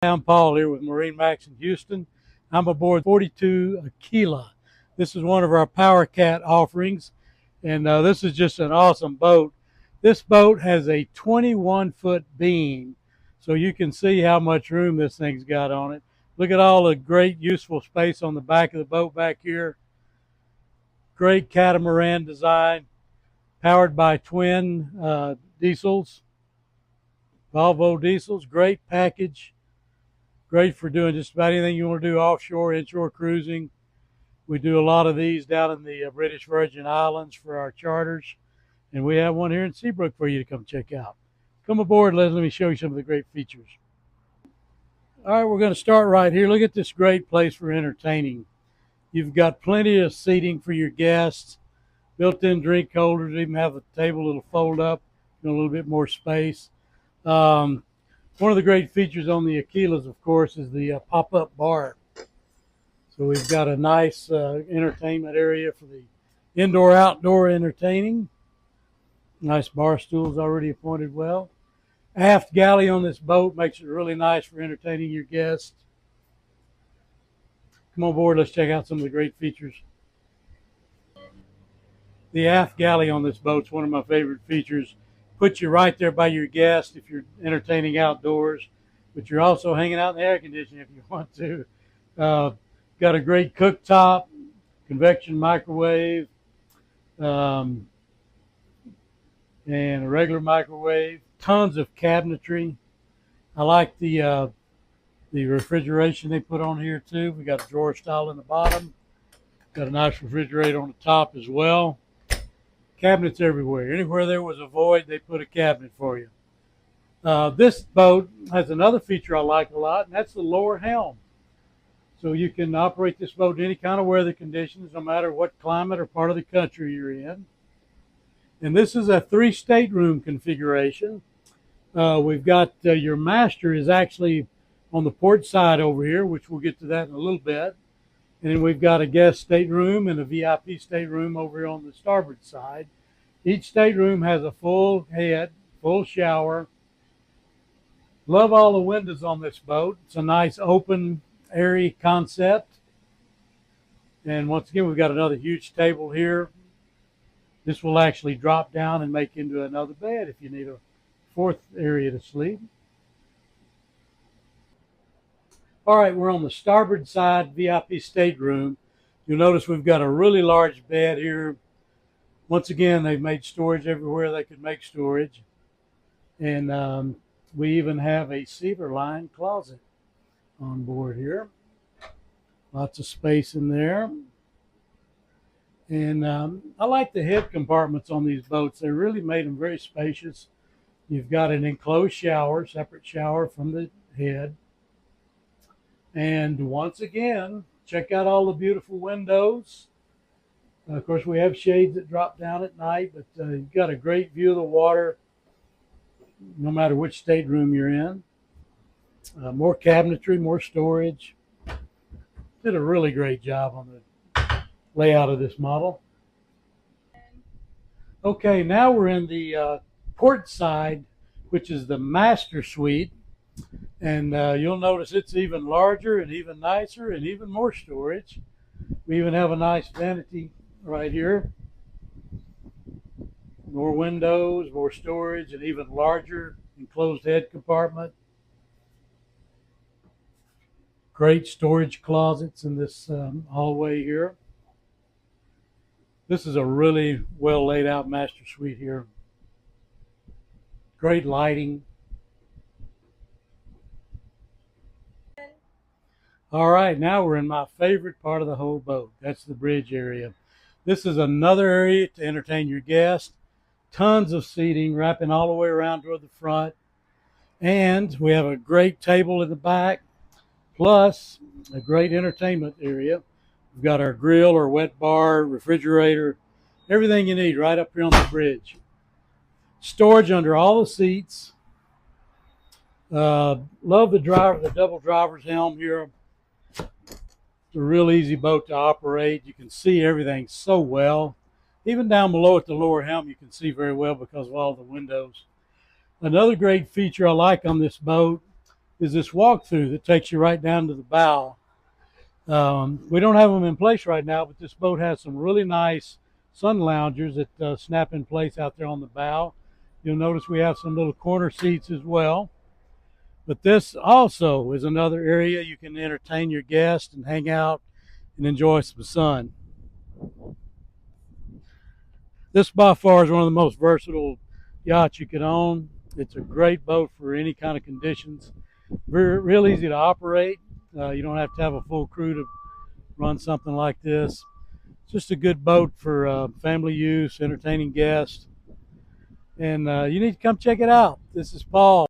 I'm Paul here with MarineMax in Houston. I'm aboard 42 Aquila. This is one of our Power Cat offerings, and this is just an awesome boat. This boat has a 21-foot beam, so you can see how much room this thing's got on it. Look at all the great useful space on the back of the boat back here. Great catamaran design, powered by twin diesels, Volvo diesels. Great package. Great for doing just about anything you want to do offshore, inshore cruising. We do a lot of these down in the British Virgin Islands for our charters. And we have one here in Seabrook for you to come check out. Come aboard, let me show you some of the great features. All right, we're going to start right here. Look at this great place for entertaining. You've got plenty of seating for your guests, built-in drink holders, even have a table that'll fold up, a little bit more space. One of the great features on the Aquilas, of course, is the pop-up bar. So we've got a nice entertainment area for the indoor-outdoor entertaining. Nice bar stools already appointed well. Aft galley on this boat makes it really nice for entertaining your guests. Come on board, let's check out some of the great features. The aft galley on this boat is one of my favorite features. Puts you right there by your guest if you're entertaining outdoors, but you're also hanging out in the air conditioning if you want to. Got a great cooktop, convection microwave, and a regular microwave. Tons of cabinetry. I like the refrigeration they put on here too. We got a drawer style in the bottom. Got a nice refrigerator on the top as well. Cabinets everywhere. Anywhere there was a void, they put a cabinet for you. This boat has another feature I like a lot, and that's the lower helm. So you can operate this boat in any kind of weather conditions, no matter what climate or part of the country you're in. And this is a 3 stateroom configuration. We've got your master is actually on the port side over here, which we'll get to that in a little bit. And then we've got a guest stateroom and a VIP stateroom over here on the starboard side. Each stateroom has a full head, full shower. Love all the windows on this boat. It's a nice open, airy concept. And once again, we've got another huge table here. This will actually drop down and make into another bed if you need a 4th area to sleep. All right, we're on the starboard side VIP stateroom. You'll notice we've got a really large bed here. Once again, they've made storage everywhere they could make storage. And we even have a cedar lined closet on board here. Lots of space in there. And I like the head compartments on these boats. They really made them very spacious. You've got an enclosed shower, separate shower from the head. And once again, check out all the beautiful windows. Of course, we have shades that drop down at night, but you've got a great view of the water, no matter which stateroom you're in. More cabinetry, more storage. Did a really great job on the layout of this model. Okay, now we're in the port side, which is the master suite. And you'll notice it's even larger and even nicer and even more storage. We even have a nice vanity right here. More windows, more storage, and even larger enclosed head compartment. Great storage closets in this hallway here. This is a really well laid out master suite here. Great lighting. All right, now we're in my favorite part of the whole boat. That's the bridge area. This is another area to entertain your guests. Tons of seating wrapping all the way around toward the front. And we have a great table in the back, plus a great entertainment area. We've got our grill or wet bar, refrigerator, everything you need right up here on the bridge. Storage under all the seats. Love the double driver's helm here. It's a real easy boat to operate. You can see everything so well. Even down below at the lower helm, you can see very well because of all the windows. Another great feature I like on this boat is this walkthrough that takes you right down to the bow. We don't have them in place right now, but this boat has some really nice sun loungers that snap in place out there on the bow. You'll notice we have some little corner seats as well. But this also is another area you can entertain your guests and hang out and enjoy some sun. This by far is one of the most versatile yachts you could own. It's a great boat for any kind of conditions. Real easy to operate. You don't have to have a full crew to run something like this. It's just a good boat for family use, entertaining guests. And you need to come check it out. This is Paul.